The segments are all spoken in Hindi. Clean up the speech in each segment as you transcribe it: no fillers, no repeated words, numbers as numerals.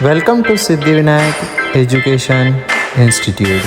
Welcome to Siddhivinayak Education Institute.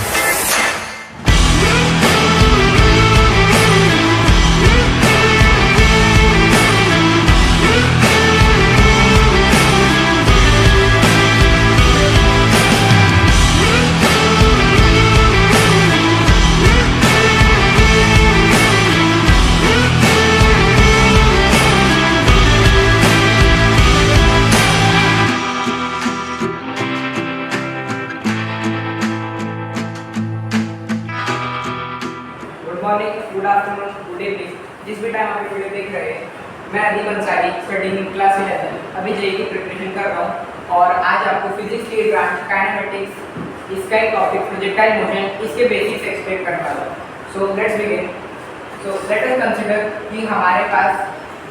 Good morning, good afternoon, good evening, जिस भी टाइम आप वीडियो देख रहे हैं। मैं अदीब अंसारी स्टडिंग इन क्लास 11 अभी जेईई की प्रिपरेशन कर रहा हूँ और आज आपको फिजिक्स की ब्रांच काइनेमेटिक्स इसका एक टॉपिक प्रोजेक्टाइल मोशन इसके बेसिक्स एक्सप्लेन करने वाला हूँ। So let's begin. So let us consider कि हमारे पास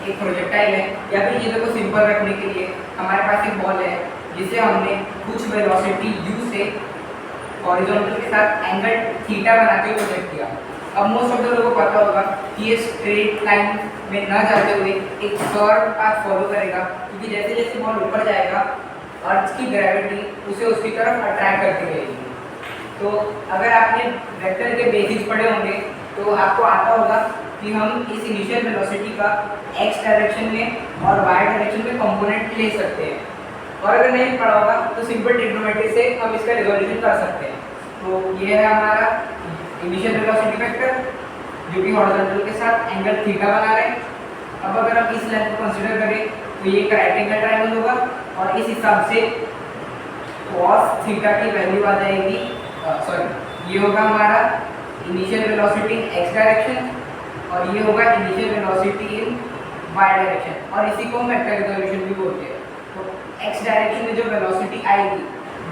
एक प्रोजेक्टाइल है या फिर चीज़ों को सिंपल रखने के लिए हमारे पास एक बॉल है जिसे हमने कुछ वेलोसिटी u से हॉरिजॉन्टल के साथ एंगल थीटा बना के प्रोजेक्ट किया। अब मोस्ट ऑफ द लोगों को पता होगा कि ये स्ट्रेट लाइन में न जाते हुए एक कर्व पाथ फॉलो करेगा, क्योंकि जैसे जैसे बॉल ऊपर जाएगा अर्थ की ग्रेविटी उसे उसकी तरफ अट्रैक्ट करती रहेगी। तो अगर आपने वेक्टर के बेसिक्स पढ़े होंगे तो आपको आता होगा कि हम इस इनिशियल वेलोसिटी का एक्स डायरेक्शन में और वाई डायरेक्शन में कंपोनेंट ले सकते हैं, और अगर नहीं पढ़ा होगा तो सिंपल ट्रिग्नोमेट्री से हम इसका रिजोल्यूशन कर सकते हैं। तो ये है हमारा इनिशियल वेलोसिटी वेक्टर जो कि हॉरिजॉन्टल के साथ एंगल थीटा बना रहे हैं। अब अगर हम इस लाइन को कंसीडर करें तो ये एक राइट एंगल ट्रायंगल होगा और इस हिसाब से cos थीटा की वैल्यू आ जाएगी, ये होगा हमारा initial velocity in x direction और ये होगा initial velocity in y direction, और इसी को हम वेक्टर रिजोल्यूशन भी बोलते हैं। तो एक्स डायरेक्शन में जो वेलोसिटी आएगी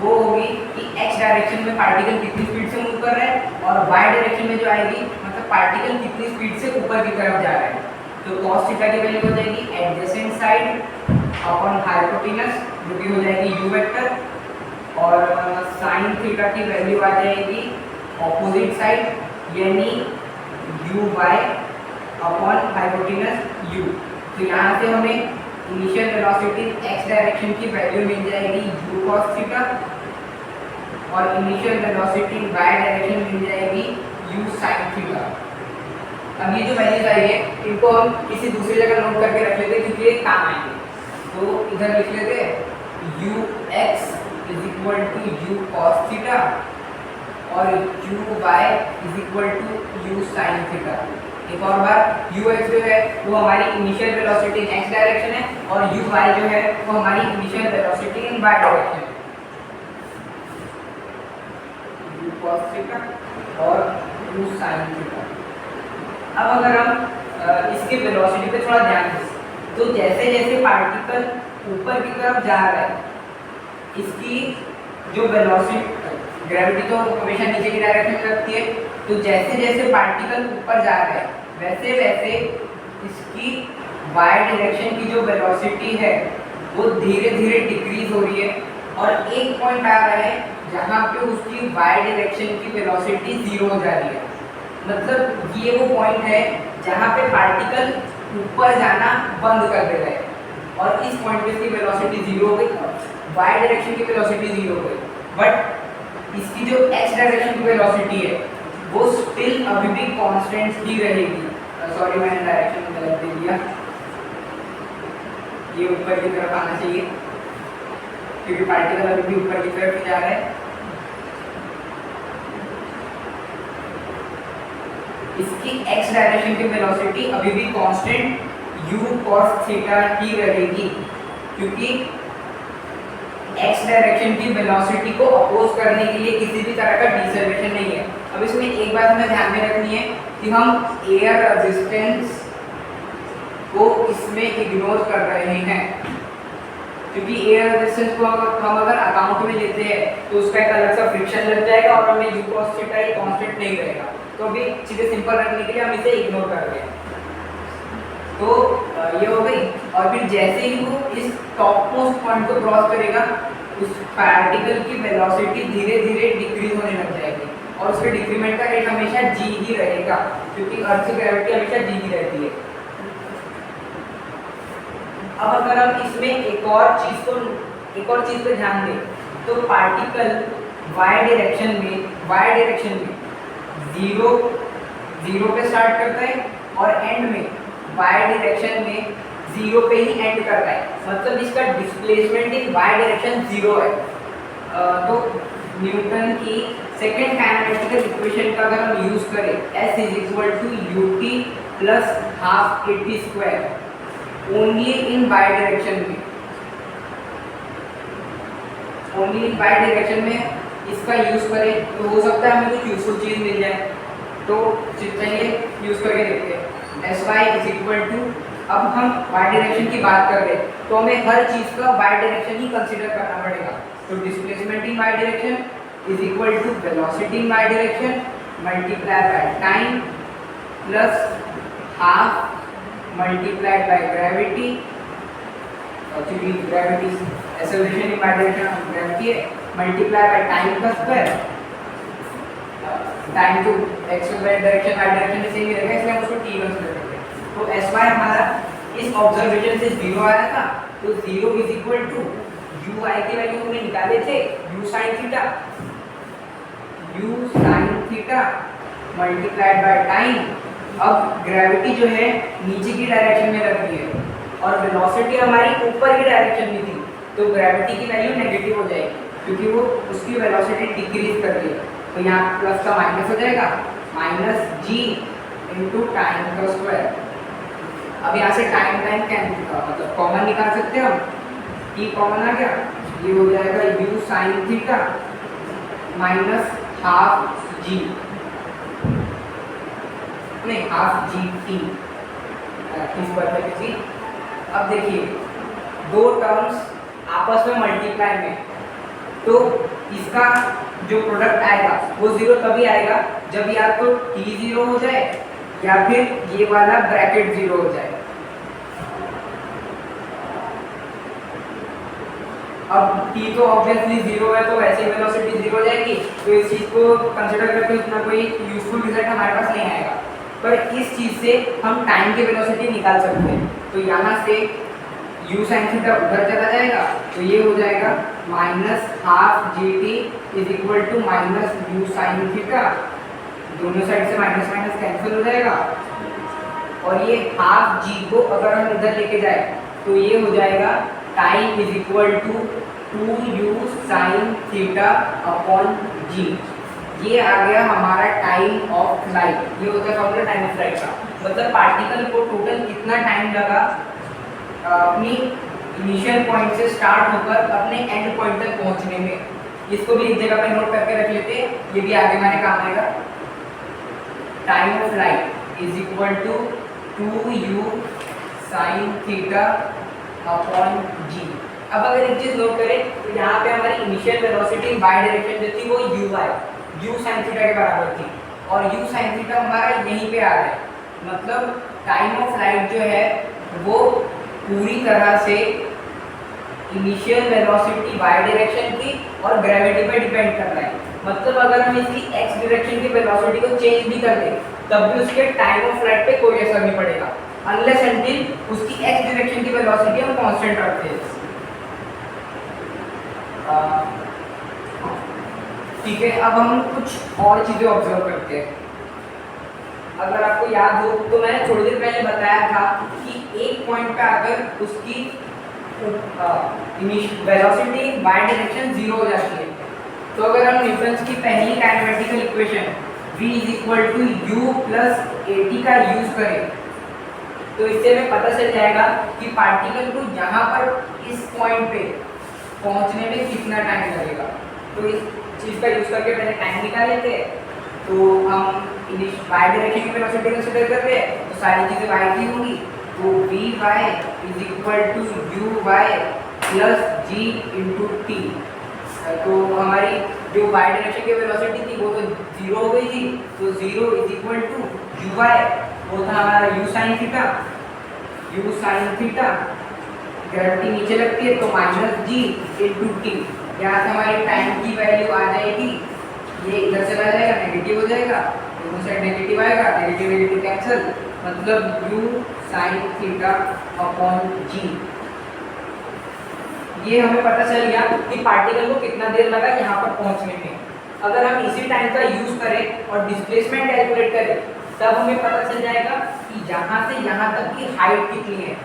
वो होगी कि एक्स डायरेक्शन में पार्टिकल कितनी स्पीड से मूव कर रहा है, और वाई डायरेक्शन में जो आएगी मतलब पार्टिकल कितनी स्पीड से ऊपर की तरफ जा रहा है। तो cos थीटा की वैल्यू हो जाएगी एडजेसेंट साइड अपॉन हाइपोटेनस जो कि हो जाएगी u वेक्टर, और sin थीटा की वैल्यू आ जाएगी ऑपोजिट साइड यानी uy अपॉन हाइपोटेनस u। तो यहाँ से हमें इनिशियल वेलोसिटी एक्स डायरेक्शन की वैल्यू मिल जाएगी u cos थीटा, और इनिशियल वेलोसिटी वाई डायरेक्शन मिल जाएगी u sin थीटा। अब ये जो वैल्यूज आई है इनको हम किसी दूसरी जगह नोट करके रख लेते हैं क्योंकि ये काम आएंगे। तो इधर लिख लेते हैं ux is equal to u cos theta और uy is equal to u sin theta. एक और बार ux जो है वो हमारी initial velocity in x direction है और uy जो है वो हमारी initial velocity in y direction है, u cos थीटा और u sin थीटा। अब अगर हम इसके वेलोसिटी पे थोड़ा ध्यान दें तो जैसे जैसे पार्टिकल ऊपर की तरफ जा रहा है इसकी जो वेलोसिटी ग्रेविटी तो हमेशा नीचे की डायरेक्शन में लगती है, तो जैसे जैसे पार्टिकल ऊपर जा रहा है वैसे वैसे इसकी वाई डायरेक्शन की जो वेलोसिटी है वो धीरे धीरे डिक्रीज हो रही है, और एक पॉइंट आ रहा है जहाँ पे उसकी वाई डायरेक्शन की वेलोसिटी जीरो हो जा रही है। मतलब ये वो पॉइंट है जहाँ पे पार्टिकल ऊपर जाना बंद कर दे रहा है, और इस पॉइंट पे इसकी वेलोसिटी जीरो हो गई, वाई डायरेक्शन की वेलोसिटी जीरो हो गई, बट इसकी जो एक्स डायरेक्शन की वेलोसिटी है वो स्टिल अभी भी कांस्टेंट ही रहेगी। सॉरी मैंने डायरेक्शन गलत दे दिया, ये ऊपर की तरफ आना चाहिए क्योंकि पार्टिकल अभी भी ऊपर की तरफ ही जा रहा है। इसकी x डायरेक्शन की वेलोसिटी अभी भी कांस्टेंट u cos थीटा ही रहेगी, क्योंकि x डायरेक्शन की वेलोसिटी को अपोज करने के लिए किसी भी तरह का डिसलेरेशन नहीं है। अब इसमें एक बात हमें ध्यान में रखनी है कि हम एयर रेजिस्टेंस को इसमें इग्नोर कर रहे हैं, क्योंकि एयर रेजिस्टेंस को हम अगर अकाउंट में लेते हैं तो उसका एक अलग सा फ्रिक्शन लग जाएगा और हमें u cos थीटा ये कांस्टेंट नहीं रहेगा। तो अभी चीज़ें सिंपल रखने के लिए हम इसे इग्नोर कर रहे हैं। तो ये हो गई, और फिर जैसे ही वो इस टॉप मोस्ट पॉइंट को क्रॉस करेगा उस पार्टिकल की वेलोसिटी धीरे धीरे डिक्रीज होने लग जाएगी, और उसके डिक्रीमेंट का रेट हमेशा g ही रहेगा क्योंकि अर्थ की ग्रेविटी हमेशा g ही रहती है। अब अगर हम इसमें एक और चीज़ को एक और चीज़ पे ध्यान दें, तो पार्टिकल y डायरेक्शन में जीरो पे स्टार्ट करता है और एंड में y डायरेक्शन में जीरो पे ही एंड करता है, मतलब इसका displacement in y direction zero है। तो न्यूटन की सेकेंड काइनेमेटिकल इक्वेशन का अगर हम यूज करें, S is equal to u t plus half a t square only in y direction में, ओनली इन y डायरेक्शन में इसका यूज करें तो हो सकता है हमें कुछ यूजफुल चीज मिल जाए। तो चलिए यूज करके देखते हैं। S y is equal to, अब हम y डायरेक्शन की बात कर रहे हैं तो हमें हर चीज का y डायरेक्शन ही कंसीडर करना पड़ेगा। तो displacement in y direction is equal to velocity in y direction multiply by time plus half multiplied by gravity, actually gravity acceleration in y direction gravity है, मल्टीप्लाई बाय टाइम का square, time to x direction y direction में सेम ही रहेगा इसलिए हम उसको t कंसीडर करते हैं। तो एस वाई हमारा इस ऑब्जर्वेशन से जीरो आया था, तो zero is equal to U I की वैल्यू हमने निकाले थे U sine theta multiplied by time. अब ग्रेविटी जो है नीचे की डायरेक्शन में रखी है और वेलोसिटी हमारी ऊपर की डायरेक्शन में थी, तो ग्रेविटी की वैल्यू नेगेटिव हो जाएगी क्योंकि वो उसकी वेलोसिटी डिक्रीज कर रही है। तो यहाँ प्लस का माइनस हो जाएगा, माइनस जी इंटू टाइम का स्क्वायर। अब यहाँ से टाइम मतलब कॉमन निकाल सकते हैं हम, टी कॉमन आ गया, ये हो जाएगा U sine theta minus half G, नहीं हाफ जी टी इस परफेक्ट जी। अब देखिए दो टर्म्स आपस में मल्टीप्लाई में, तो इसका जो प्रोडक्ट आएगा वो जीरो तभी आएगा जब या तो टी जीरो हो जाए या फिर ये वाला ब्रैकेट जीरो हो जाए। अब t तो ऑब्वियसली जीरो है तो वैसे ही वेलोसिटी जीरो हो जाएगी, तो इस चीज को कंसीडर करके इतना कोई यूजफुल रिजल्ट हमारे पास नहीं आएगा। पर इस चीज से हम टाइम की वेलोसिटी निकाल सकते हैं। तो यहाँ से u साइन थीटा उधर चला जाएगा तो ये हो जाएगा minus half ji t is equal to minus u sine theta, दोनों साइड से माइनस माइनस कैंसिल हो जाएगा और ये हाफ जी को अगर हम इधर लेके जाए तो ये हो जाएगा time is equal to 2u sine theta upon G. ये आ गया हमारा टाइम ऑफ फ्लाइट, ये होता है फॉर्मूला टाइम ऑफ फ्लाइट का। मतलब पार्टिकल को टोटल कितना टाइम लगा अपनी इनिशियल पॉइंट से स्टार्ट होकर अपने एंड पॉइंट तक पहुंचने में। इसको भी एक जगह पे नोट करके रख लेते हैं, ये भी आगे हमारे काम आएगा। Time of flight is equal to 2u sine theta upon G. अब अगर एक चीज नोट करें तो यहाँ पे हमारी इनिशियल वेलोसिटी बाय डायरेक्शन जो थी वो यू साइन थीटा के बराबर थी और यू साइन थीटा हमारा यहीं पे आ रहा है। मतलब टाइम ऑफ फ्लाइट जो है वो पूरी तरह से इनिशियल वेलोसिटी वाई डायरेक्शन की और ग्रेविटी पर डिपेंड कर रहा है। मतलब अगर हम इसकी एक्स डायरेक्शन की वेलोसिटी को चेंज भी कर दें तब भी उसके टाइम ऑफ फ्लाइट पे कोई असर नहीं पड़ेगा, अनलेस अनटिल उसकी एक्स डायरेक्शन की वेलोसिटी हम कांस्टेंट रखते हैं। ठीक है, अब हम कुछ और चीज़ें ऑब्जर्व करते हैं। अगर आपको याद हो तो मैंने थोड़ी देर पहले बताया था कि एक पॉइंट पे अगर उसकी वेलोसिटी वाई डायरेक्शन जीरो हो जाती है तो अगर हम न्यूटन्स की पहली kinematical equation v is equal to u plus a t का यूज करें तो इससे हमें पता चल जाएगा कि पार्टिकल को यहाँ पर इस पॉइंट पे पहुँचने में कितना टाइम लगेगा। तो इस चीज़ का यूज करके पहले टाइम निकाल लेते हैं। तो हम वाई डायरेक्शन की वेलोसिटी कंसीडर करते हैं तो सारी चीज़ें वाई की होंगी, तो v y is equal to u y plus g into t. तो हमारी जो वाई डायरेक्शन की वेलोसिटी थी वो तो जीरो हो गई थी, तो zero is equal to u y, वो था हमारा u sine theta, u sine theta gravity नीचे लगती है तो माइनस जी इंटू टी। यहाँ से हमारी टाइम की वैल्यू आ जाएगी, ये इधर चला जाएगा नेगेटिव हो जाएगा, दोनों साइड नेगेटिव आएगा, नेगेटिव नेगेटिव कैंसिल, मतलब you sine theta upon G. ये हमें पता चल गया कि पार्टिकल को कितना देर लगा यहाँ पर पहुँचने में। अगर हम इसी टाइम का यूज़ करें और डिस्प्लेसमेंट कैलकुलेट करें तब हमें पता चल जाएगा कि यहाँ से यहाँ तक की हाइट कितनी है।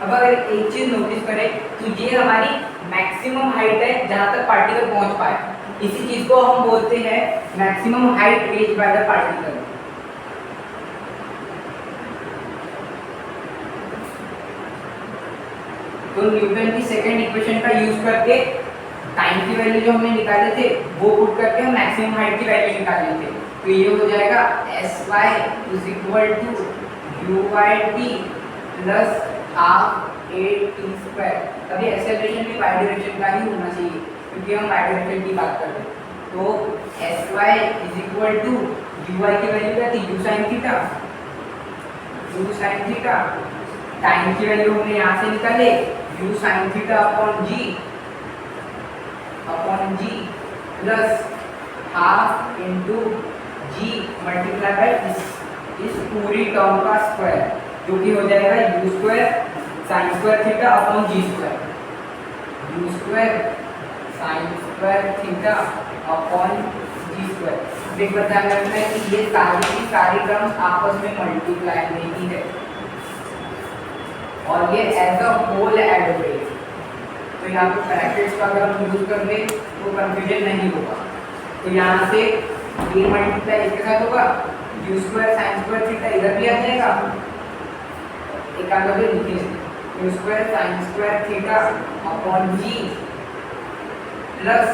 अब अगर एक चीज़ नोटिस करें तो ये हमारी मैक्सिमम हाइट है जहाँ तक पार्टिकल पहुँच पाए। इसी चीज़ को हम बोलते हैं maximum height reach by the particle. तो न्यूटन की सेकंड इक्वेशन का यूज करके टाइम की वैल्यू जो हमने निकाले थे वो पुट करके हम मैक्सिमम हाइट की वैल्यू निकाले थे। तो ये हो जाएगा sy is equal to u/t plus half 8t²। अभी एक्सेलरेशन भी वाई डायरेक्शन का ही होना चाहिए क्योंकि हम वाई डायरेक्शन की बात कर रहे हैं। तो sy is equal to ui की वैल्यू क्या थी u sin थीटा। टाइम की वैल्यू हमने यहाँ से निकाले u sin theta upon g plus half into g multiply by इस पूरी टर्म का स्क्वायर जो कि हो जाएगा u square sine square theta upon g square. u square sine square theta upon g square. एक बात ध्यान रखना है कि ये सारी की सारी टर्म्स आपस में मल्टीप्लाई नहीं है और ये एज अ होल ऐड हो गई। तो यहाँ पे ब्रैकेट्स का अगर हम यूज कर लें तो कंफ्यूजन नहीं होगा। तो यहाँ से ये मल्टीप्लाई इसके साथ होगा u square sine square theta इधर भी आ जाएगा। एक आगे भी लिखिए u square sine square theta upon g plus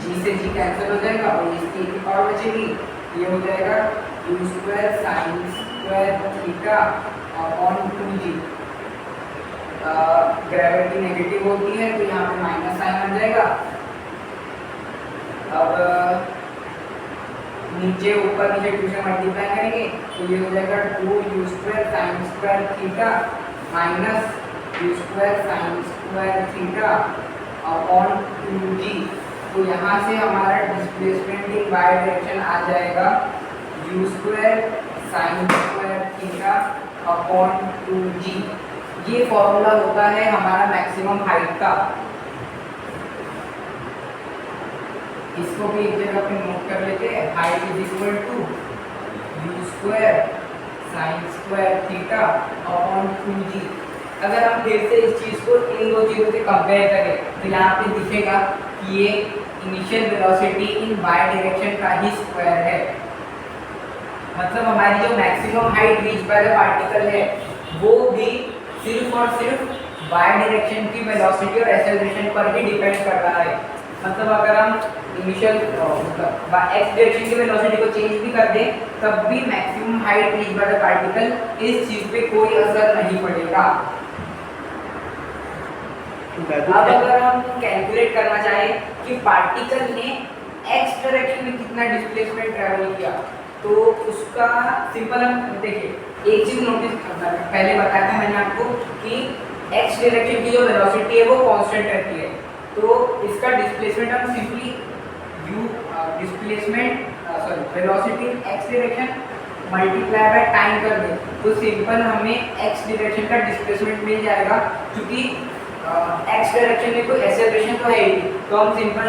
g से g कैंसिल हो जाएगा और इसकी एक पावर बचेगी। ये हो जाएगा u square sine square theta upon 2g। Gravity negative होती है तो यहाँ पे माइनस साइन आ जाएगा। अब नीचे ऊपर नीचे 2 से मल्टीप्लाई करेंगे तो ये हो जाएगा 2u square sine square theta minus u square sine square theta upon 2g। तो यहाँ से हमारा डिस्प्लेसमेंट इन वाई डायरेक्शन आ जाएगा u square sine square theta upon 2g। ये फॉर्मूला होता है हमारा मैक्सिमम हाइट का। इसको भी एक जगह पे नोट कर लेते हैं। Height is equal to u square sine square theta upon 2g। अगर हम फिर से इस चीज़ को इन दो चीज़ों से कंपेयर करें तो यहाँ पे दिखेगा कि ये initial velocity in y direction का ही स्क्वायर है। मतलब हमारी जो maximum height reach by the particle है वो भी सिर्फ और सिर्फ वाई डायरेक्शन की वेलोसिटी और एक्सेलरेशन पर ही डिपेंड कर रहा है। मतलब अगर हम इनिशियल मतलब एक्स डायरेक्शन की वेलोसिटी को चेंज भी कर दें तब भी maximum height reach by the particle इस चीज़ पे कोई असर नहीं पड़ेगा। अब अगर हम कैलकुलेट करना चाहें कि पार्टिकल ने एक्स डायरेक्शन में कितना डिस्प्लेसमेंट ट्रैवल किया तो उसका सिंपल हम देखिए एक चीज़ नोटिस करना है। पहले बताया था मैंने आपको कि एक्स डायरेक्शन की जो वेलोसिटी है वो कांस्टेंट रहती है। तो इसका डिस्प्लेसमेंट हम simply velocity x direction multiply by time कर दें तो सिंपल हमें एक्स डायरेक्शन का डिस्प्लेसमेंट मिल जाएगा। क्योंकि एक्स डायरेक्शन में कोई एक्सेलरेशन तो है ही तो हम simple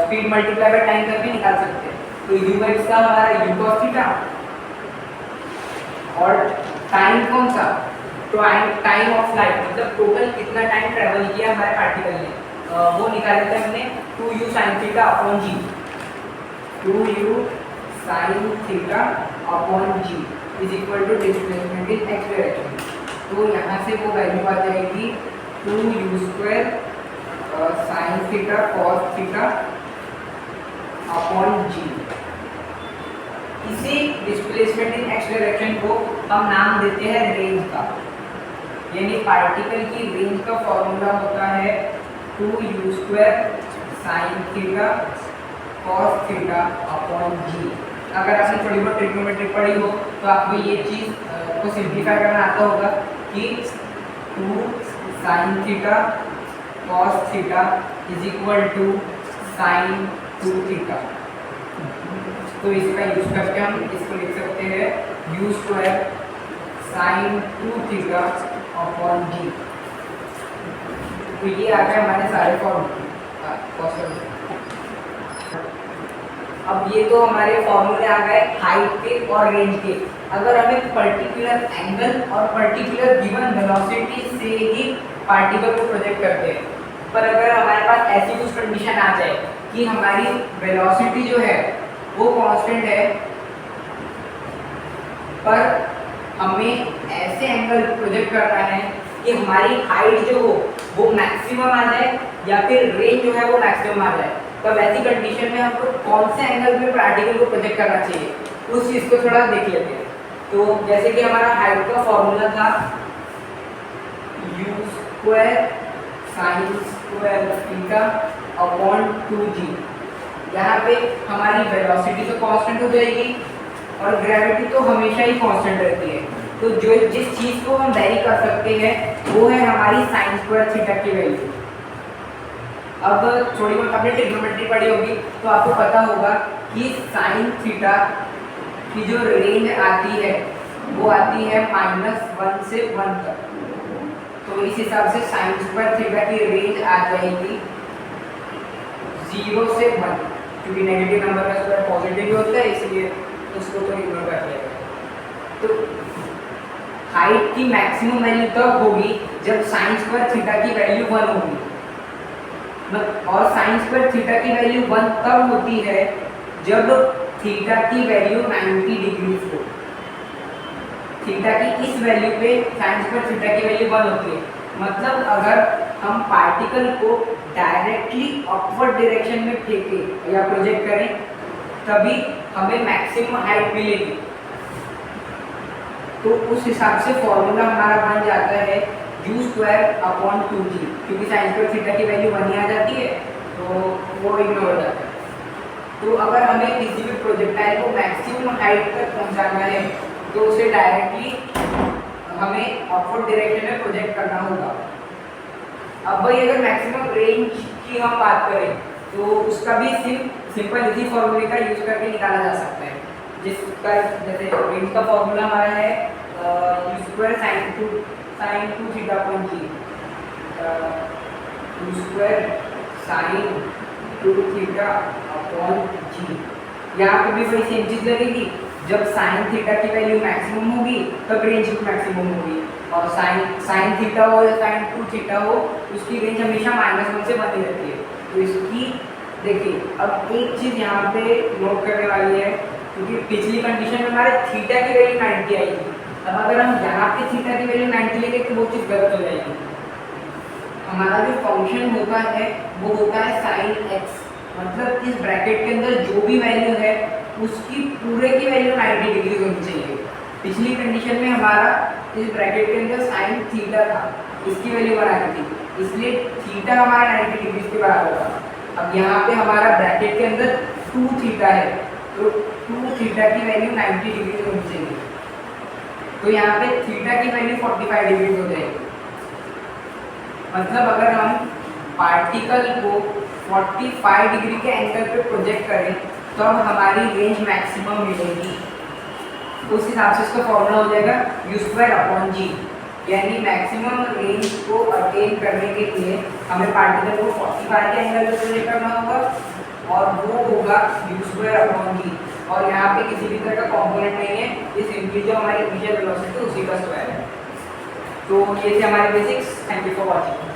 speed multiply by time करके निकाल सकते हैं। तो u इसका हमारा u cos थीटा और टाइम कौन सा टाइम ऑफ लाइट मतलब टोटल कितना टाइम ट्रेवल किया हमारे पार्टिकल ने वो निकाले थे हमने 2u sin theta upon g। 2u sin theta upon g is equal to displacement in x direction. तो यहाँ से वो वैल्यू आ जाएगी 2u square sin theta cos theta upon g। इसी डिस्प्लेसमेंट इन एक्स डायरेक्शन को हम नाम देते हैं रेंज का। यानी पार्टिकल की रेंज का फॉर्मूला होता है 2u square sine theta cos theta upon g। अगर आपने थोड़ी बहुत ट्रिग्नोमेट्री पढ़ी हो तो आपको ये चीज़ को सिंप्लीफाई करना आता होगा कि 2 sine theta cos theta is equal to sine 2 theta. तो इसका यूज करके हम इसको लिख सकते हैं u square sign 2 theta upon g। तो ये आ गए हमारे सारे फॉर्मूले। अब ये तो हमारे फॉर्मूले आ गए हाइट के और रेंज के। अगर हमें पर्टिकुलर एंगल और पर्टिकुलर गिवन वेलोसिटी से ही पार्टिकल को प्रोजेक्ट करते हैं, पर अगर हमारे पास ऐसी कुछ कंडीशन आ जाए कि हमारी वेलोसिटी जो है वो कांस्टेंट है, पर हमें ऐसे एंगल प्रोजेक्ट करना है कि हमारी हाइट जो हो वो मैक्सिमम आ जाए या फिर रेंज जो है वो मैक्सिमम आ जाए, तब ऐसी कंडीशन में हमको कौन से एंगल में पार्टिकल को प्रोजेक्ट करना चाहिए, उस चीज़ को थोड़ा देख लेते हैं। तो जैसे कि हमारा हाइट का फॉर्मूला था u square sine square theta upon 2g। यहाँ पे हमारी वेलोसिटी तो कांस्टेंट हो जाएगी और ग्रेविटी तो हमेशा ही कांस्टेंट रहती है। तो जो जिस चीज़ को हम वेरी कर सकते हैं वो है हमारी साइन स्क्वायर थीटा की वैल्यू। अब थोड़ी बहुत आपने ट्रिग्नोमेट्री पढ़ी होगी तो आपको पता होगा कि साइन थीटा की जो रेंज आती है वो आती है -1 से 1 तक। तो इस हिसाब से साइन स्क्वायर थीटा की रेंज आ जाएगी 0 से 1, क्योंकि नेगेटिव नंबर का स्क्वायर पॉजिटिव ही होता है, इसलिए उसको तो इग्नोर कर दिया गया। तो हाइट की मैक्सिमम वैल्यू तब होगी जब साइन स्क्वायर थीटा की वैल्यू 1 होगी, और साइन स्क्वायर थीटा की वैल्यू 1 तब होती है जब थीटा की वैल्यू 90 डिग्री हो। थीटा की इस वैल्यू पे साइन स्क्वायर थीटा की वैल्यू 1 होती है। मतलब अगर हम पार्टिकल को डायरेक्टली अपवर्ड डायरेक्शन में फेंकें या प्रोजेक्ट करें तभी हमें मैक्सिमम हाइट मिलेगी। तो उस हिसाब से फॉर्मूला हमारा बन जाता है u स्क्वायर अपॉन 2g, क्योंकि साइन स्क्वायर थीटा की वैल्यू 1 ही आ जाती है तो वो इग्नोर हो जाता है। तो अगर हमें किसी भी प्रोजेक्टाइल को मैक्सिमम हाइट तक पहुंचाना है तो उसे डायरेक्टली हमें अपवर्ड डायरेक्शन में प्रोजेक्ट करना होगा। अब भाई अगर मैक्सिमम रेंज की हम बात करें तो उसका भी सिंपल इसी फॉर्मूले का यूज करके निकाला जा सकता है, जिसका जैसे रेंज का फॉर्मूला हमारा है u square sign 2 theta upon g, u square sign 2 theta upon g। यहाँ पे भी वही सेम चीज़ लगेगी, जब साइन थीटा की वैल्यू मैक्सिमम होगी तब रेंज भी मैक्सिमम होगी, और साइन थीटा हो या साइन 2 थीटा हो उसकी रेंज हमेशा -1 से बनी रहती है। तो इसकी देखिए अब एक चीज़ यहाँ पे नोट करने वाली है, क्योंकि पिछली कंडीशन में हमारे थीटा की वैल्यू 90 आई थी। अब अगर हम यहाँ पे थीटा की वैल्यू 90 लेंगे तो वो चीज़ गलत हो जाएगी। हमारा जो फंक्शन होता है वो होता है साइन x, मतलब इस ब्रैकेट के अंदर जो भी वैल्यू है उसकी पूरे की वैल्यू 90 डिग्री होनी चाहिए। पिछली कंडीशन में हमारा इस ब्रैकेट के अंदर साइन थीटा था, इसकी वैल्यू बनाई थी, इसलिए थीटा हमारा 90 डिग्री के बराबर था। अब यहाँ पे हमारा ब्रैकेट के अंदर 2 थीटा है तो 2 थीटा की वैल्यू 90 डिग्री होनी चाहिए। तो यहाँ पे थीटा की वैल्यू 45 डिग्री हो जाएगी। मतलब अगर हम पार्टिकल को 45 डिग्री के एंगल पे प्रोजेक्ट करें तो हमारी रेंज मैक्सिमम मिलेगी। उस हिसाब से इसका फॉर्मूला हो जाएगा u स्क्वायर अपॉन g, यानी मैक्सिमम रेंज को अटेन करने के लिए हमें पार्टिकल को 45 के एंगल पे प्रोजेक्ट करना होगा और वो होगा u स्क्वायर अपॉन g। और यहाँ पे किसी भी तरह का कॉम्पोनेंट नहीं है, ये सिंपली जो हमारी इनिशियल वेलोसिटी उसी का स्क्वायर है। तो ये थे हमारे basics. Thank you for watching.